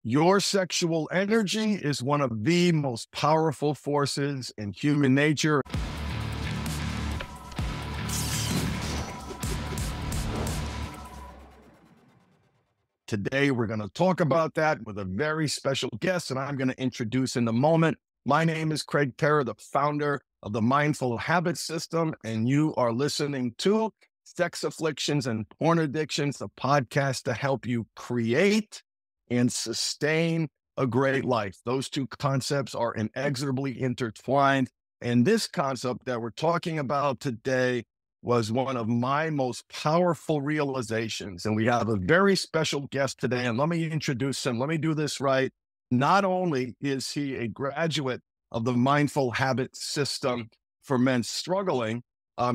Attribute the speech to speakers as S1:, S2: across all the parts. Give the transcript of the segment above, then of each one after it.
S1: Your sexual energy is one of the most powerful forces in human nature. Today, we're going to talk about that with a very special guest, and I'm going to introduce in a moment. My name is Craig Perra, the founder of the Mindful Habit System, and you are listening to Sex Afflictions and Porn Addictions, a podcast to help you create and sustain a great life. Those two concepts are inexorably intertwined. And this concept that we're talking about today was one of my most powerful realizations. And we have a very special guest today. And let me introduce him. Let me do this right. Not only is he a graduate of the Mindful Habit System for men struggling,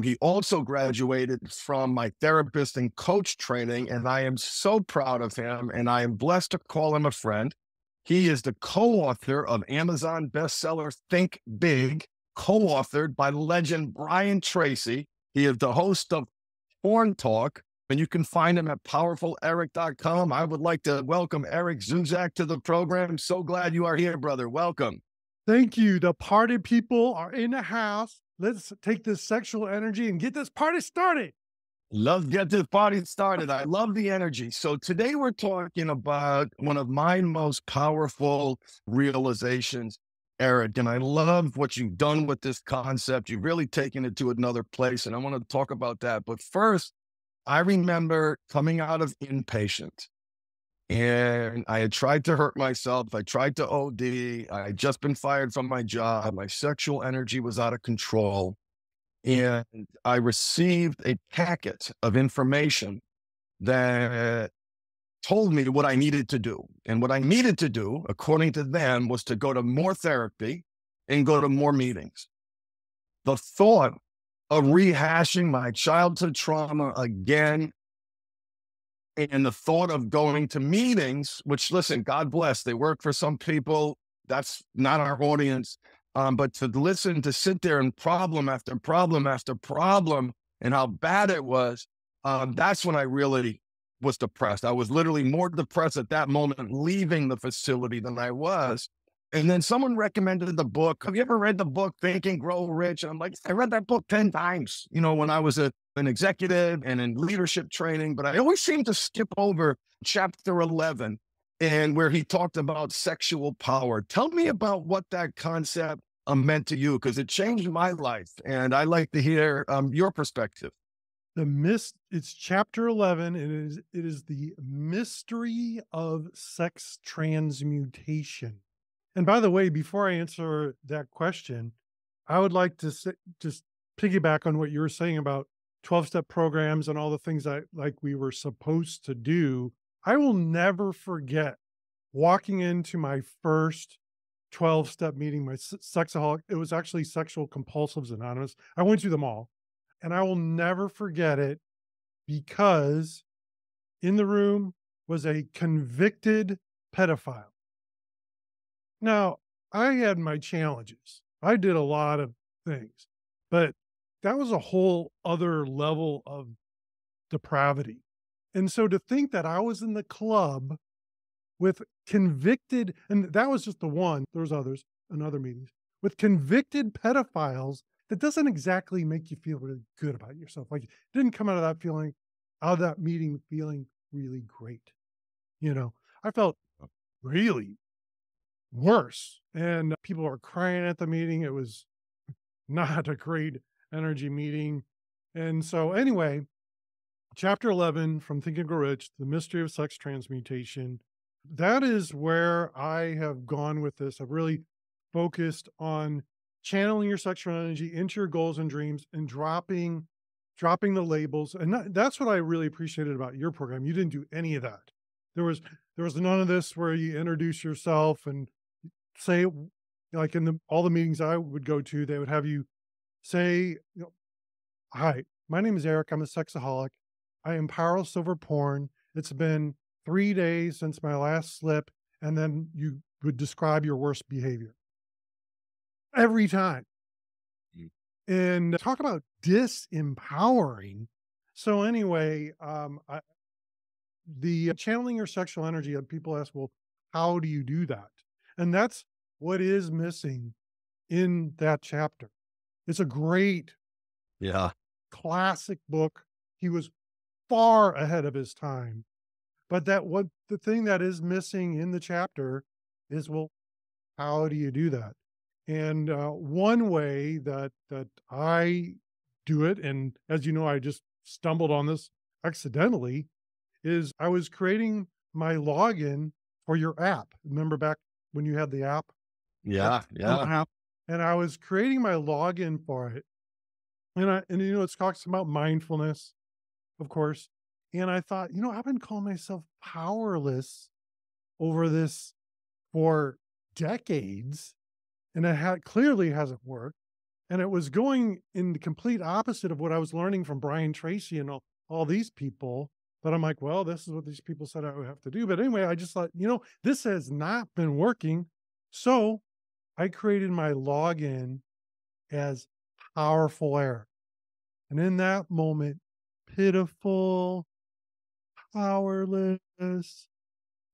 S1: he also graduated from my therapist and coach training, and I am so proud of him, and I am blessed to call him a friend. He is the co-author of Amazon bestseller Think Big, co-authored by legend Brian Tracy. He is the host of Porn Talk, and you can find him at powerfuleric.com. I would like to welcome Eric Zuzak to the program. So glad you are here, brother. Welcome.
S2: Thank you. The party people are in the house. Let's take this sexual energy and get this party started.
S1: Let's get this party started. I love the energy. So today we're talking about one of my most powerful realizations, Eric, and I love what you've done with this concept. You've really taken it to another place, and I want to talk about that. But first, I remember coming out of inpatient, and I had tried to hurt myself. I tried to OD. I had just been fired from my job. My sexual energy was out of control. And I received a packet of information that told me what I needed to do. And what I needed to do, according to them, was to go to more therapy and go to more meetings. The thought of rehashing my childhood trauma again, and the thought of going to meetings, which, listen, God bless, they work for some people. That's not our audience. But to listen, to sit there and problem after problem after problem and how bad it was, that's when I really was depressed. I was literally more depressed at that moment leaving the facility than I was. And then someone recommended the book. Have you ever read the book, Think and Grow Rich? And I'm like, I read that book 10 times, when I was an executive and in leadership training, but I always seem to skip over chapter 11 and where he talked about sexual power. Tell me about what that concept meant to you, because it changed my life. And I'd like to hear your perspective.
S2: It's chapter 11. It is the mystery of sex transmutation. And by the way, before I answer that question, I would like to just piggyback on what you were saying about 12-step programs and all the things we were supposed to do. I will never forget walking into my first 12-step meeting, my sexaholic. It was actually Sexual Compulsives Anonymous. I went through them all, and I will never forget it because in the room was a convicted pedophile. Now, I had my challenges. I did a lot of things, but that was a whole other level of depravity. And so to think that I was in the club with convicted, and that was just the one, there's others in other meetings, with convicted pedophiles, that doesn't exactly make you feel really good about yourself. Like, it didn't come out of that meeting feeling really great. I felt really worse. And people were crying at the meeting. It was not a great energy meeting. And so anyway, chapter 11 from Think and Grow Rich, The Mystery of Sex Transmutation. That is where I have gone with this. I've really focused on channeling your sexual energy into your goals and dreams and dropping the labels. And that's what I really appreciated about your program. You didn't do any of that. There was none of this where you introduce yourself and say, like in all the meetings I would go to, they would have you say, hi, my name is Eric. I'm a sexaholic. I am powerless over porn. It's been 3 days since my last slip. And then you would describe your worst behavior every time. And talk about disempowering. So anyway, the channeling your sexual energy, people ask, well, how do you do that? And that's what is missing in that chapter. It's a great
S1: Yeah.
S2: classic book. He was far ahead of his time. But the thing that is missing in the chapter is, well, how do you do that? And one way that I do it, and as you know, I just stumbled on this accidentally, is I was creating my login for your app. Remember back when you had the app, that
S1: Yeah.
S2: little
S1: Yeah.
S2: app, and I was creating my login for it. And it talks about mindfulness, of course. And I thought, I've been calling myself powerless over this for decades, and clearly hasn't worked. And it was going in the complete opposite of what I was learning from Brian Tracy and all these people. But I'm like, well, this is what these people said I would have to do. But anyway, I just thought, this has not been working. So I created my login as Powerful Eric. And in that moment, pitiful, powerless,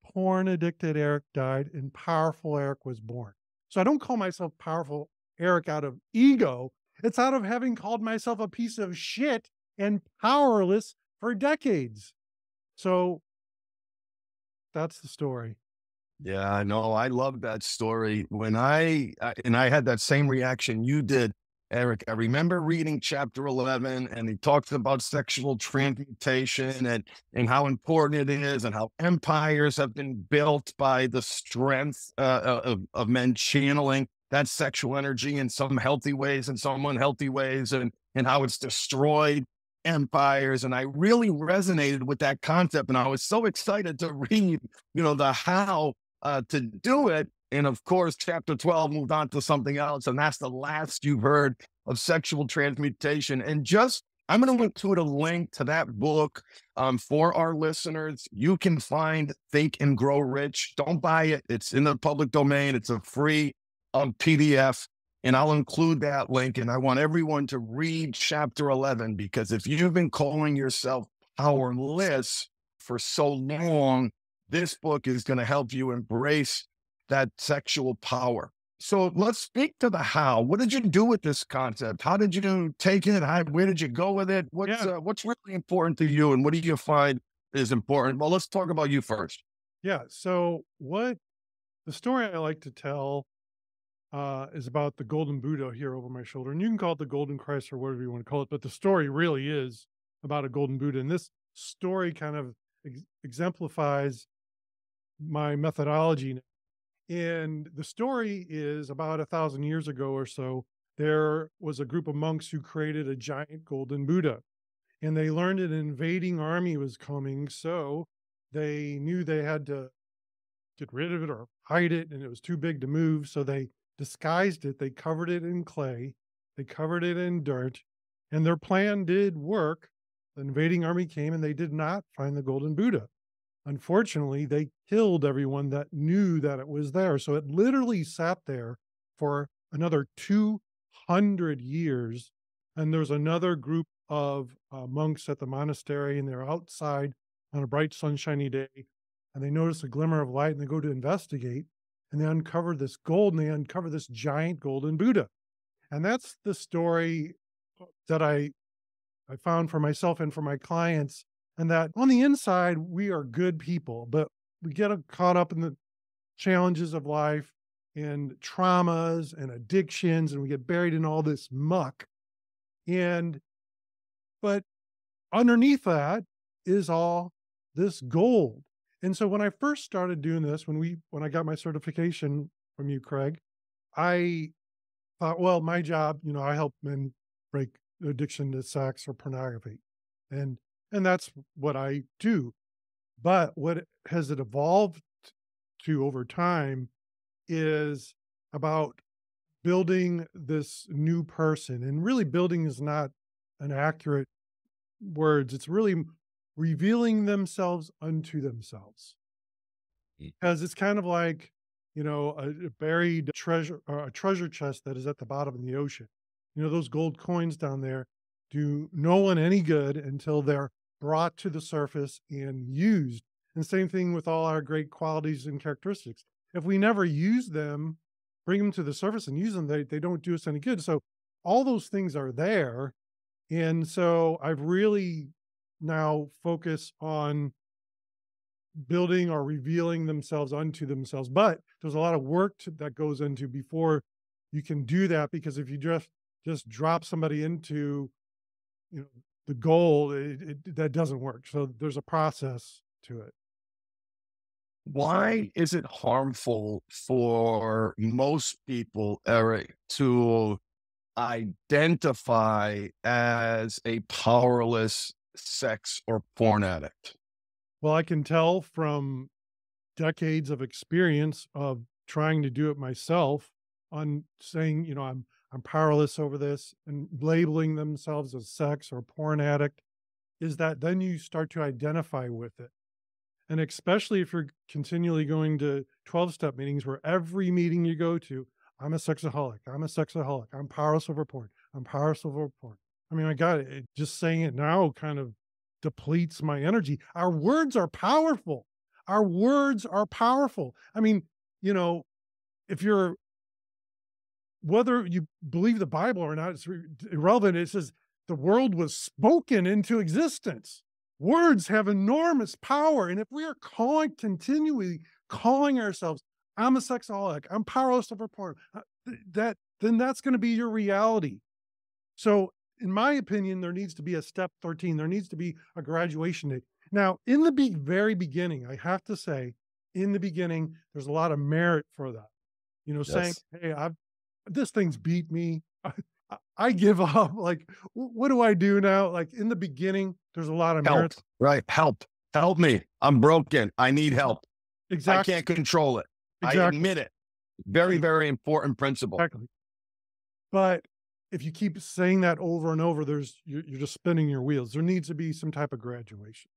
S2: porn addicted Eric died and Powerful Eric was born. So I don't call myself Powerful Eric out of ego. It's out of having called myself a piece of shit and powerless for decades. So that's the story.
S1: Yeah, I know. I love that story. When and I had that same reaction you did, Eric. I remember reading chapter 11, and he talks about sexual transmutation and how important it is, and how empires have been built by the strength of men channeling that sexual energy in some healthy ways and some unhealthy ways, and how it's destroyed empires. And I really resonated with that concept, and I was so excited to read, the how to do it. And of course, chapter 12 moved on to something else. And that's the last you've heard of sexual transmutation. And I'm going to include a link to that book for our listeners. You can find Think and Grow Rich. Don't buy it. It's in the public domain. It's a free PDF. And I'll include that link. And I want everyone to read chapter 11, because if you've been calling yourself powerless for so long, this book is going to help you embrace that sexual power. So let's speak to the how. What did you do with this concept? How did you take it? Where did you go with it? What's really important to you, and what do you find is important? Well, let's talk about you first.
S2: Yeah. So the story I like to tell is about the golden Buddha here over my shoulder. And you can call it the golden Christ or whatever you want to call it, but the story really is about a golden Buddha. And this story kind of exemplifies my methodology. And the story is about 1,000 years ago or so, there was a group of monks who created a giant golden Buddha. And they learned an invading army was coming, so they knew they had to get rid of it or hide it, and it was too big to move. So they disguised it. They covered it in clay. They covered it in dirt. And their plan did work. The invading army came and they did not find the golden Buddha. Unfortunately, they killed everyone that knew that it was there. So it literally sat there for another 200 years. And there's another group of monks at the monastery, and they're outside on a bright, sunshiny day. And they notice a glimmer of light, and they go to investigate. And they uncover this gold, and they uncover this giant golden Buddha. And that's the story that I found for myself and for my clients. And that on the inside, we are good people, but we get caught up in the challenges of life and traumas and addictions, and we get buried in all this muck. But underneath that is all this gold. And so when I first started doing this, when I got my certification from you, Craig, I thought, well, my job, I help men break addiction to sex or pornography. And that's what I do. But what has it evolved to over time is about building this new person. And really, building is not an accurate words. It's really revealing themselves unto themselves. Because it's kind of like, a buried treasure, a treasure chest that is at the bottom of the ocean. Those gold coins down there do no one any good until they're brought to the surface and used. And same thing with all our great qualities and characteristics. If we never use them, bring them to the surface and use them, they don't do us any good. So all those things are there. And so I've really now focused on building or revealing themselves unto themselves. But there's a lot of work that goes into before you can do that, because if you just drop somebody into, you know, the goal, that doesn't work. So there's a process to it.
S1: Why is it harmful for most people, Eric, to identify as a powerless sex or porn addict?
S2: Well, I can tell from decades of experience of trying to do it myself, on saying, I'm powerless over this and labeling themselves as sex or porn addict, is that then you start to identify with it. And especially if you're continually going to 12-step meetings where every meeting you go to, I'm a sexaholic, I'm a sexaholic, I'm powerless over porn, I'm powerless over porn. I mean, my God, just saying it now kind of depletes my energy. Our words are powerful. Our words are powerful. I mean, you know, if you're, whether you believe the Bible or not, it's irrelevant. It says the world was spoken into existence. Words have enormous power. And if we are continually calling ourselves, I'm a sexaholic, I'm powerless over porn, then that's going to be your reality. So in my opinion, there needs to be a step 13. There needs to be a graduation date. Now, in the very beginning, I have to say, in the beginning, there's a lot of merit for that. Saying,
S1: Yes.
S2: hey, this thing's beat me. I give up. Like, what do I do now? Like, in the beginning, there's a lot of
S1: Help,
S2: merit.
S1: right? Help me. I'm broken. I need help. I
S2: Exactly.
S1: can't control it. I
S2: Exactly.
S1: admit it. Very, very important principle.
S2: Exactly. But if you keep saying that over and over, you're just spinning your wheels. There needs to be some type of graduation.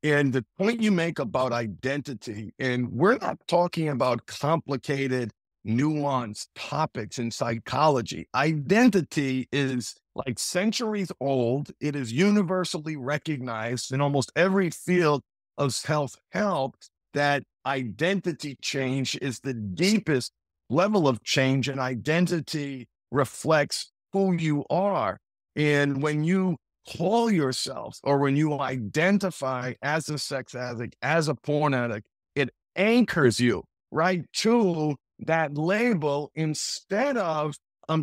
S1: And the point you make about identity, and we're not talking about complicated, nuanced topics in psychology. Identity is like centuries old. It is universally recognized in almost every field of self-help that identity change is the deepest level of change, and identity reflects who you are. And when you call yourself, or when you identify as a sex addict, as a porn addict, it anchors you right to that label, instead of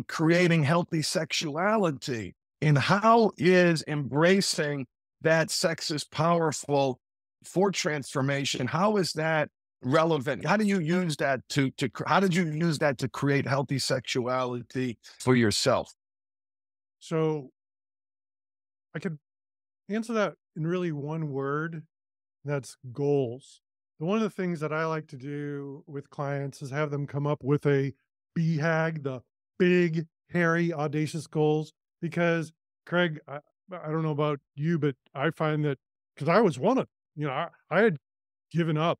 S1: creating healthy sexuality. And how is embracing that sex is powerful for transformation? How is that relevant? How do you use that how did you use that to create healthy sexuality for yourself?
S2: So I could answer that in really one word. That's goals. One of the things that I like to do with clients is have them come up with a BHAG, the big, hairy, audacious goals. Because, Craig, I don't know about you, but I find that, because I was one of, I had given up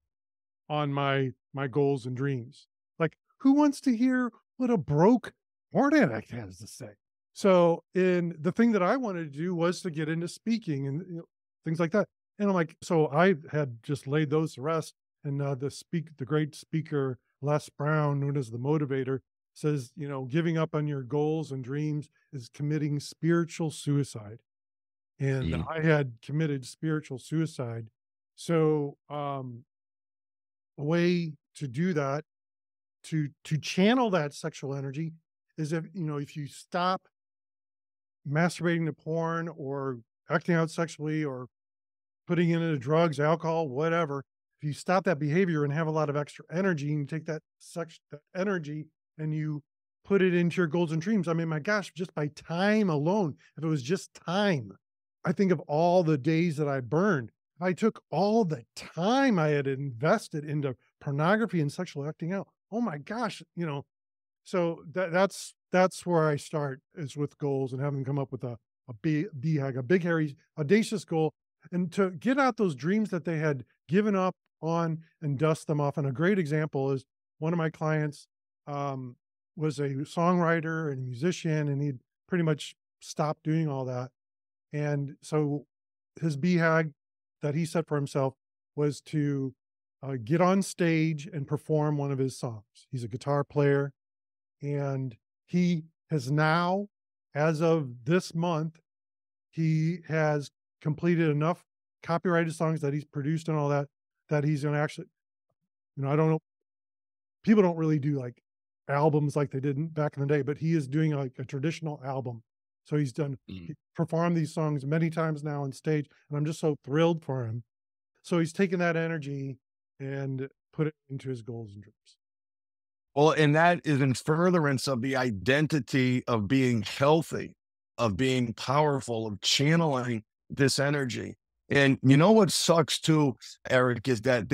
S2: on my goals and dreams. Like, who wants to hear what a broke porn addict has to say? So, in the thing that I wanted to do was to get into speaking and things like that. And I'm like, so I had just laid those to rest. And the great speaker Les Brown, known as the motivator, says, giving up on your goals and dreams is committing spiritual suicide. And
S1: Mm.
S2: I had committed spiritual suicide. So, a way to do that, to channel that sexual energy, is if you stop masturbating to porn or acting out sexually or putting into drugs, alcohol, whatever, if you stop that behavior and have a lot of extra energy, and you take that energy and you put it into your goals and dreams. I mean, my gosh, just by time alone, if it was just time, I think of all the days that I burned. If I took all the time I had invested into pornography and sexual acting out, oh my gosh, so that's where I start, is with goals, and having them come up with a BHAG, a big, hairy, audacious goal, and to get out those dreams that they had given up on and dust them off. And a great example is one of my clients was a songwriter and a musician, and he'd pretty much stopped doing all that. And so his BHAG that he set for himself was to get on stage and perform one of his songs. He's a guitar player, and he has now, as of this month, he has completed enough copyrighted songs that he's produced and all that, that he's going to actually, I don't know, people don't really do like albums like they did back in the day, but he is doing like a traditional album. So he performed these songs many times now on stage, and I'm just so thrilled for him. So he's taken that energy and put it into his goals and dreams.
S1: Well, and that is in furtherance of the identity of being healthy, of being powerful, of channeling this energy. And you know what sucks too, Eric, is that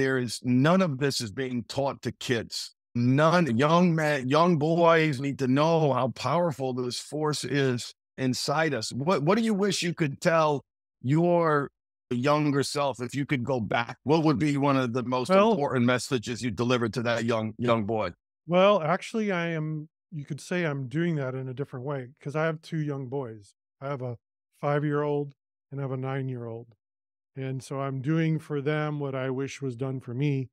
S1: none of this is being taught to kids. None. Young men, young boys need to know how powerful this force is inside us. What do you wish you could tell your younger self if you could go back? What would be one of the most important messages you delivered to that young boy?
S2: Well, actually, you could say I'm doing that in a different way, because I have two young boys. I have a 5-year-old and I have a 9-year-old. And so I'm doing for them what I wish was done for me.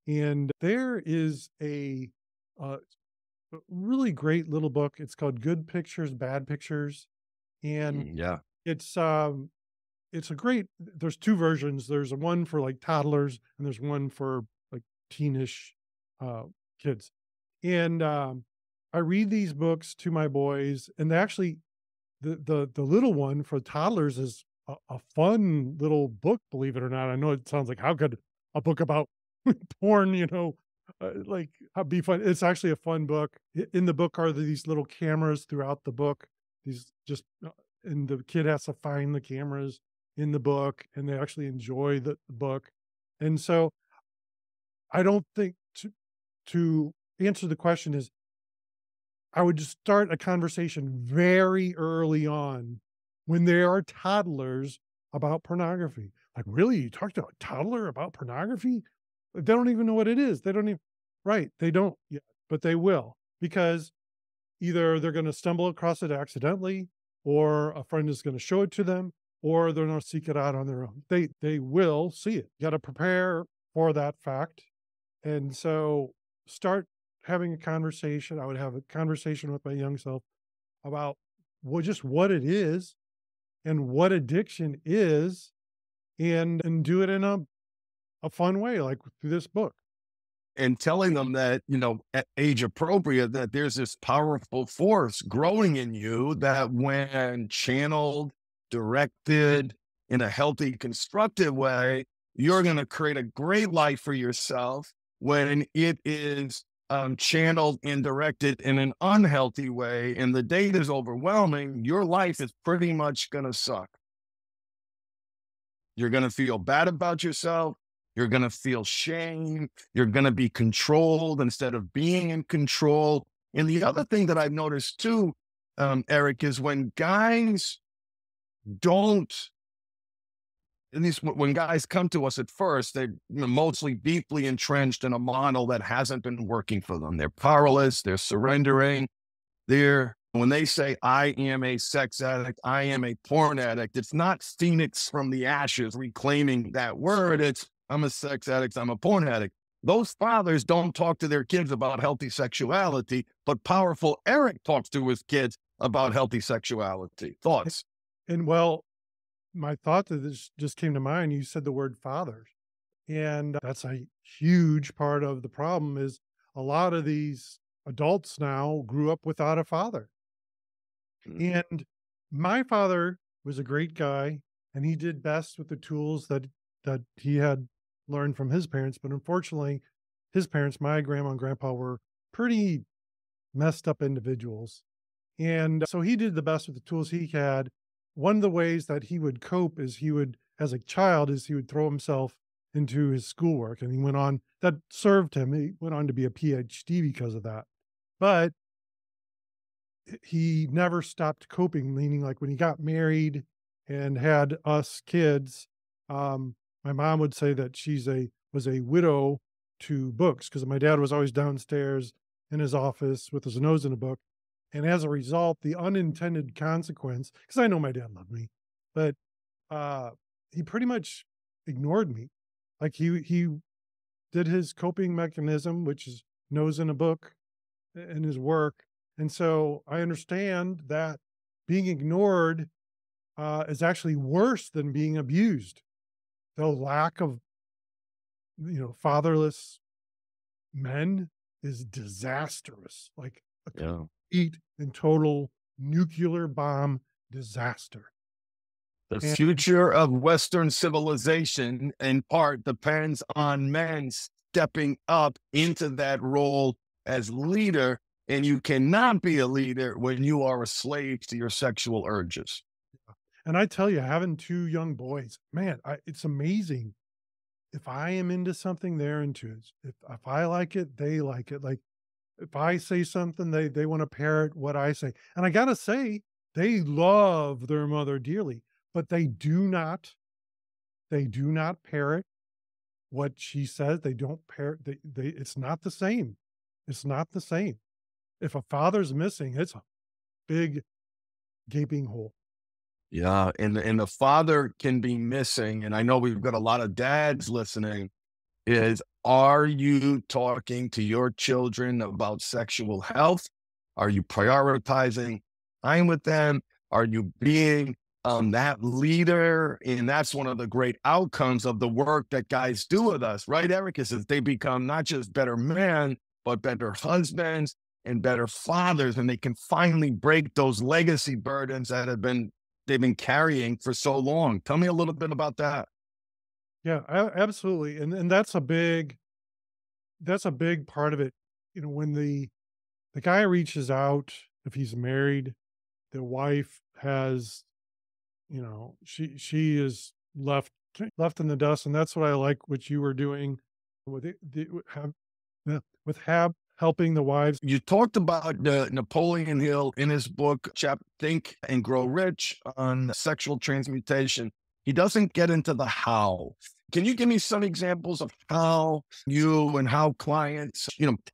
S2: And there is a really great little book. It's called Good Pictures, Bad Pictures. And
S1: Yeah.
S2: it's a great, there's two versions. There's one for like toddlers and there's one for like teenish kids. And I read these books to my boys, and they actually, the little one for toddlers is a fun little book, believe it or not. I know it sounds like, how could a book about porn, like how be fun? It's actually a fun book. In the book are these little cameras throughout the book. These just, and the kid has to find the cameras in the book, and they actually enjoy the book. And so I don't think to answer the question is, I would just start a conversation very early on when they are toddlers about pornography. Like, really? You talked to a toddler about pornography? They don't even know what it is. They don't even, right. They don't yet, but they will, because either they're going to stumble across it accidentally, or a friend is going to show it to them, or they're going to seek it out on their own. They will see it. You got to prepare for that fact. And so start having a conversation. I would have a conversation with my young self about just what it is and what addiction is, and do it in a fun way, like through this book.
S1: And telling them that, at age appropriate, that there's this powerful force growing in you that when channeled, directed in a healthy, constructive way, you're going to create a great life for yourself. When it is channeled and directed in an unhealthy way and the data is overwhelming, your life is pretty much going to suck. You're going to feel bad about yourself. You're going to feel shame. You're going to be controlled instead of being in control. And the other thing that I've noticed too, Eric, is when guys don't, at least when guys come to us at first, they're mostly deeply entrenched in a model that hasn't been working for them. They're powerless. They're surrendering. When they say, I am a sex addict, I am a porn addict, it's not Phoenix from the ashes reclaiming that word. It's, I'm a sex addict, I'm a porn addict. Those fathers don't talk to their kids about healthy sexuality, but powerful Eric talks to his kids about healthy sexuality. Thoughts?
S2: And well, my thought that this just came to mind, you said the word fathers. And that's a huge part of the problem, is a lot of these adults now grew up without a father. And my father was a great guy, and he did best with the tools that he had learned from his parents. But unfortunately, his parents, my grandma and grandpa, were pretty messed up individuals. And so he did the best with the tools he had. One of the ways that he would cope is as a child, he would throw himself into his schoolwork, and he went on, that served him. He went on to be a PhD because of that. But he never stopped coping, meaning like when he got married and had us kids, my mom would say that was a widow to books, because my dad was always downstairs in his office with his nose in a book. And as a result, the unintended consequence, because I know my dad loved me, but he pretty much ignored me. Like he did his coping mechanism, which is knows in a book in his work. And so I understand that being ignored is actually worse than being abused. The lack of, fatherless men is disastrous, like a
S1: Yeah.
S2: complete and total nuclear bomb disaster.
S1: The
S2: And
S1: future of Western civilization, in part, depends on men stepping up into that role as leader. And you cannot be a leader when you are a slave to your sexual urges.
S2: and I tell you, having two young boys, man, it's amazing. If I am into something, they're into it. If I like it, they like it. Like if I say something, they want to parrot what I say. And I gotta say, they love their mother dearly, but they do not parrot what she says. They don't parrot. They it's not the same. It's not the same. If a father's missing, it's a big gaping hole.
S1: Yeah, and the father can be missing, and I know we've got a lot of dads listening. Is are you talking to your children about sexual health? Are you prioritizing time with them? Are you being that leader? And that's one of the great outcomes of the work that guys do with us, right, Eric? Is that they become not just better men, but better husbands and better fathers, and they can finally break those legacy burdens that they've been carrying for so long. Tell me a little bit about that.
S2: Yeah, absolutely. And that's a big part of it. When the guy reaches out, if he's married, the wife has, she is left in the dust. And that's what I like what you were doing with it, with helping the wives.
S1: You talked about Napoleon Hill in his book, Think and Grow Rich on sexual transmutation. He doesn't get into the how. Can you give me some examples of how you and how clients,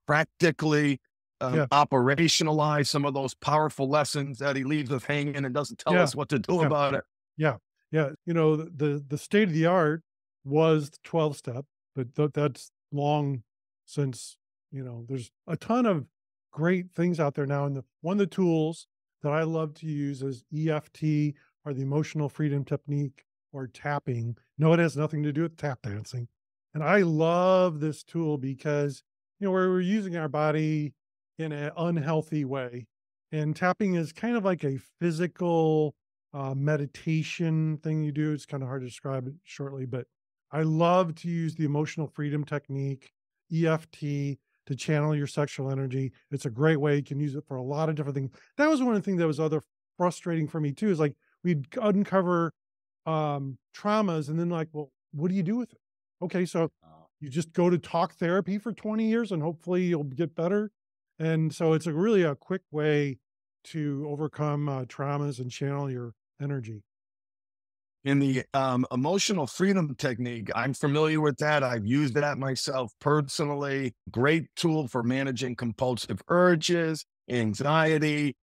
S1: practically
S2: Yeah,
S1: operationalize some of those powerful lessons that he leaves us hanging and doesn't tell
S2: yeah,
S1: us what to do
S2: yeah,
S1: about it?
S2: yeah, yeah. The state of the art was the 12 step, but that's long since, there's a ton of great things out there now. And one of the tools that I love to use is EFT, or the emotional freedom technique, or tapping. No, it has nothing to do with tap dancing. And I love this tool because, we're using our body in an unhealthy way. And tapping is kind of like a physical meditation thing you do. It's kind of hard to describe it shortly, but I love to use the emotional freedom technique, EFT, to channel your sexual energy. It's a great way. You can use it for a lot of different things. That was one of the things that was other frustrating for me too, is like we'd uncover traumas and then like, well, what do you do with it? Okay, so you just go to talk therapy for 20 years and hopefully you'll get better. And so it's really a quick way to overcome traumas and channel your energy.
S1: In the emotional freedom technique, I'm familiar with that. I've used that myself personally. Great tool for managing compulsive urges, anxiety,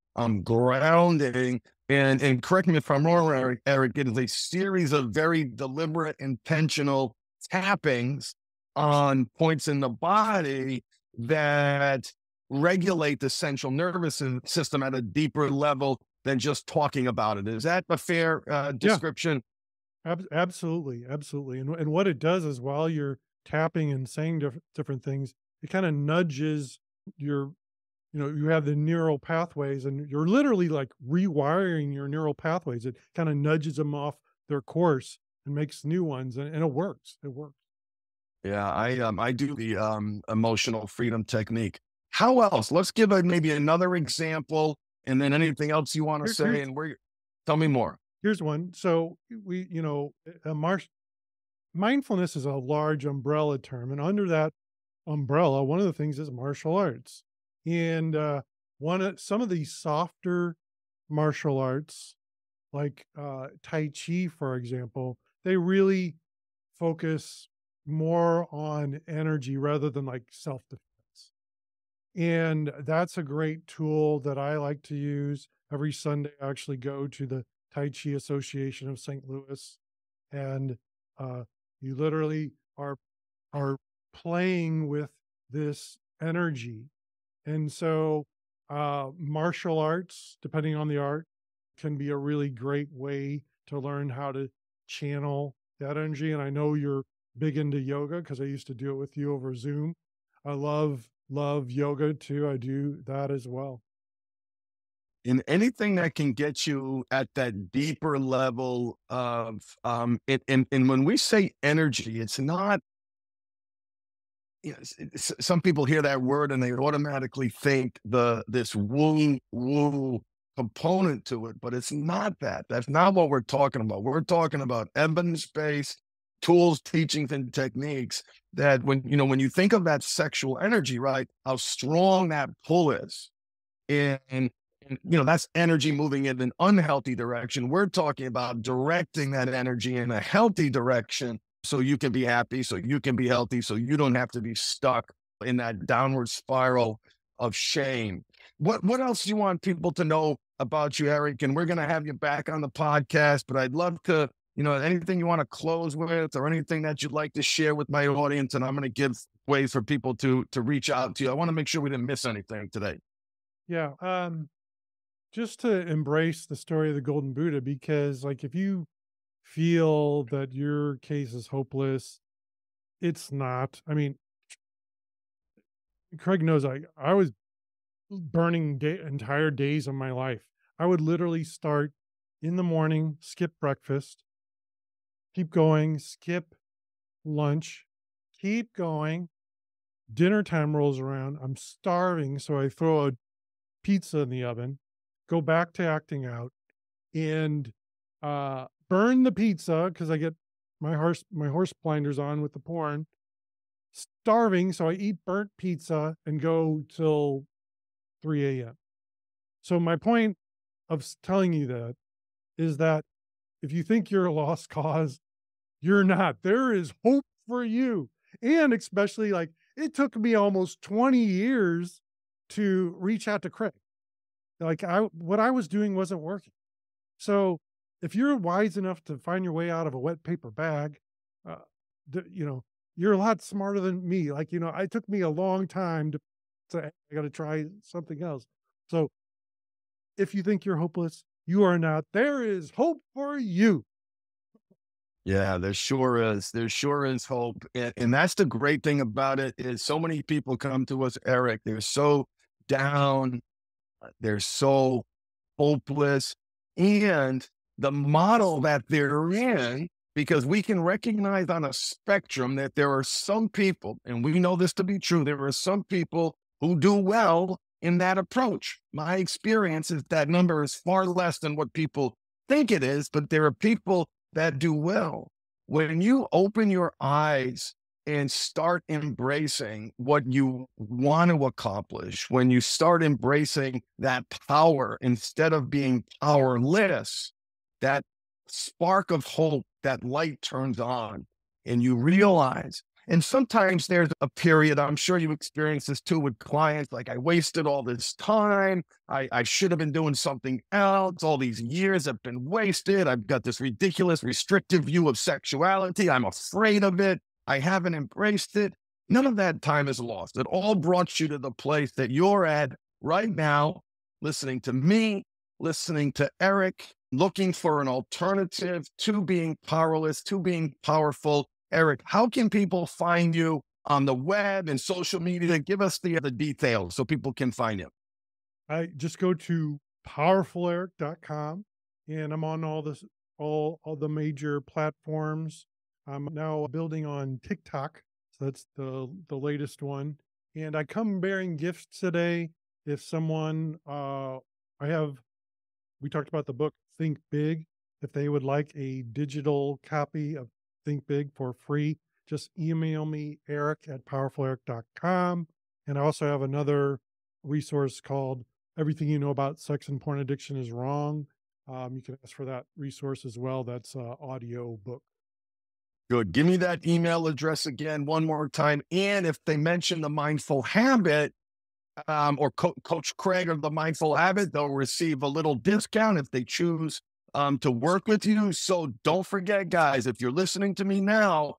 S1: grounding. And correct me if I'm wrong, Eric, it is a series of very deliberate, intentional tappings on points in the body that regulate the central nervous system at a deeper level than just talking about it. Is that a fair
S2: Yeah,
S1: description?
S2: absolutely, absolutely. And what it does is while you're tapping and saying different things, it kind of nudges your, you have the neural pathways, and you're literally like rewiring your neural pathways. It kind of nudges them off their course and makes new ones, and it works. It works.
S1: Yeah, I do the emotional freedom technique. How else? Let's give maybe another example, and then anything else you want to
S2: Here,
S1: say.
S2: here's
S1: And we're tell me more.
S2: here's one. So a mindfulness is a large umbrella term, and under that umbrella, one of the things is martial arts. And some of these softer martial arts, like Tai Chi, for example, they really focus more on energy rather than like self defense. And that's a great tool that I like to use every Sunday. I actually go to the Tai Chi Association of St. Louis, and you literally are are playing with this energy. And so martial arts, depending on the art, can be a really great way to learn how to channel that energy. And I know you're big into yoga because I used to do it with you over Zoom. I love yoga too. I do that as well.
S1: In anything that can get you at that deeper level of, and when we say energy, it's not, some people hear that word and they automatically think this woo component to it, but it's not that. That's not what we're talking about. We're talking about evidence-based tools, teachings, and techniques that when you think of that sexual energy, right, how strong that pull is. And that's energy moving in an unhealthy direction. We're talking about directing that energy in a healthy direction so you can be happy, so you can be healthy, so you don't have to be stuck in that downward spiral of shame. What else do you want people to know about you, Eric? And we're going to have you back on the podcast, but I'd love to, anything you want to close with or anything that you'd like to share with my audience. And I'm going to give ways for people to reach out to you. I want to make sure we didn't miss anything today.
S2: Yeah. Just to embrace the story of the Golden Buddha, because like if you feel that your case is hopeless, it's not. I mean, Craig knows I was burning entire days of my life. I would literally start in the morning, skip breakfast, keep going, skip lunch, keep going. Dinner time rolls around. I'm starving, so I throw a pizza in the oven, go back to acting out, and burn the pizza because I get my horse blinders on with the porn. Starving, so I eat burnt pizza and go till 3 a.m. So my point of telling you that is that if you think you're a lost cause, you're not. There is hope for you. And especially like it took me almost 20 years to reach out to Craig. Like what I was doing wasn't working. So if you're wise enough to find your way out of a wet paper bag, uh, you're a lot smarter than me. Like, it took me a long time to say, I got to try something else. So if you think you're hopeless, you are not. There is hope for you.
S1: Yeah, there sure is. There sure is hope. And that's the great thing about it is so many people come to us, Eric, they're so down, they're so hopeless. And the model that they're in, because we can recognize on a spectrum that there are some people, and we know this to be true, there are some people who do well in that approach. My experience is that number is far less than what people think it is, but there are people that do well. When you open your eyes and start embracing what you want to accomplish, when you start embracing that power instead of being powerless, that spark of hope, that light turns on, and you realize. And sometimes there's a period, I'm sure you experience this too with clients, like I wasted all this time. I should have been doing something else. All these years have been wasted. I've got this ridiculous restrictive view of sexuality. I'm afraid of it. I haven't embraced it. None of that time is lost. It all brought you to the place that you're at right now, listening to me, listening to Eric, looking for an alternative to being powerless, to being powerful. Eric, how can people find you on the web and social media? Give us the details so people can find you.
S2: I just go to powerfuleric.com and I'm on all the major platforms. I'm now building on TikTok. So that's the latest one. And I come bearing gifts today. If someone we talked about the book Think Big. If they would like a digital copy of Think Big for free, just email me, eric@powerfuleric.com. And I also have another resource called Everything You Know About Sex and Porn Addiction is Wrong. You can ask for that resource as well. That's an audio book.
S1: Good. Give me that email address again one more time. And if they mention the mindful habit, or Coach Craig of the Mindful Habit, they'll receive a little discount if they choose to work with you. So don't forget, guys, if you're listening to me now,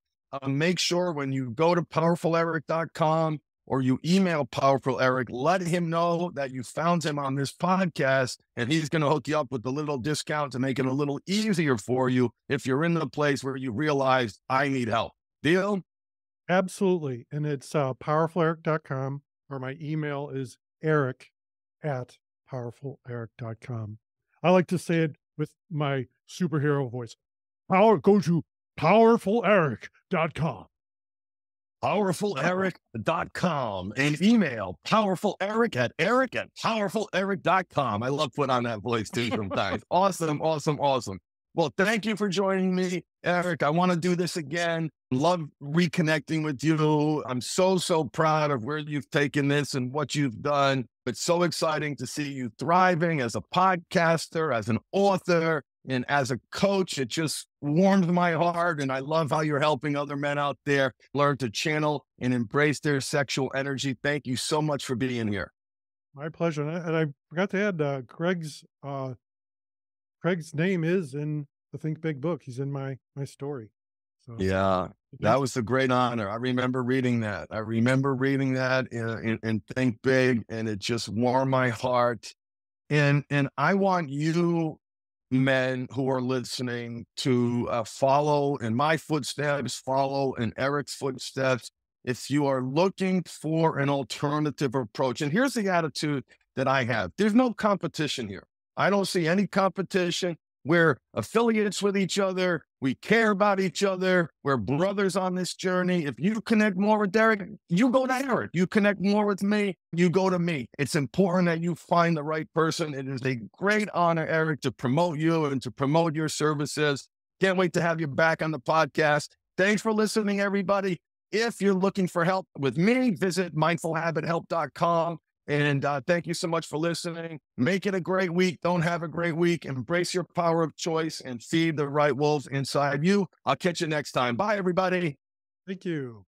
S1: make sure when you go to powerfuleric.com or you email Powerful Eric, let him know that you found him on this podcast, and he's going to hook you up with a little discount to make it a little easier for you if you're in the place where you realize I need help. Deal?
S2: Absolutely. And it's powerfuleric.com, or my email is eric@powerfuleric.com. I like to say it with my superhero voice. Go to powerfuleric.com.
S1: PowerfulEric.com and email powerfuleric@powerfuleric.com. I love putting on that voice too sometimes. Awesome, awesome, awesome. Well, thank you for joining me, Eric. I want to do this again. Love reconnecting with you. I'm so, so proud of where you've taken this and what you've done. It's so exciting to see you thriving as a podcaster, as an author, and as a coach. It just warms my heart. And I love how you're helping other men out there learn to channel and embrace their sexual energy. Thank you so much for being here.
S2: My pleasure. And I forgot to add, Craig's name is in the Think Big book. He's in my story. So
S1: yeah, that was a great honor. I remember reading that. In Think Big, and it just warmed my heart. And I want you men who are listening to follow in my footsteps, follow in Eric's footsteps. If you are looking for an alternative approach, and here's the attitude that I have. There's no competition here. I don't see any competition. We're affiliates with each other. We care about each other. We're brothers on this journey. If you connect more with Derek, you go to Eric. You connect more with me, you go to me. It's important that you find the right person. It is a great honor, Eric, to promote you and to promote your services. Can't wait to have you back on the podcast. Thanks for listening, everybody. If you're looking for help with me, visit mindfulhabithelp.com. And thank you so much for listening. Make it a great week. Don't have a great week. Embrace your power of choice and feed the right wolves inside you. I'll catch you next time. Bye, everybody.
S2: Thank you.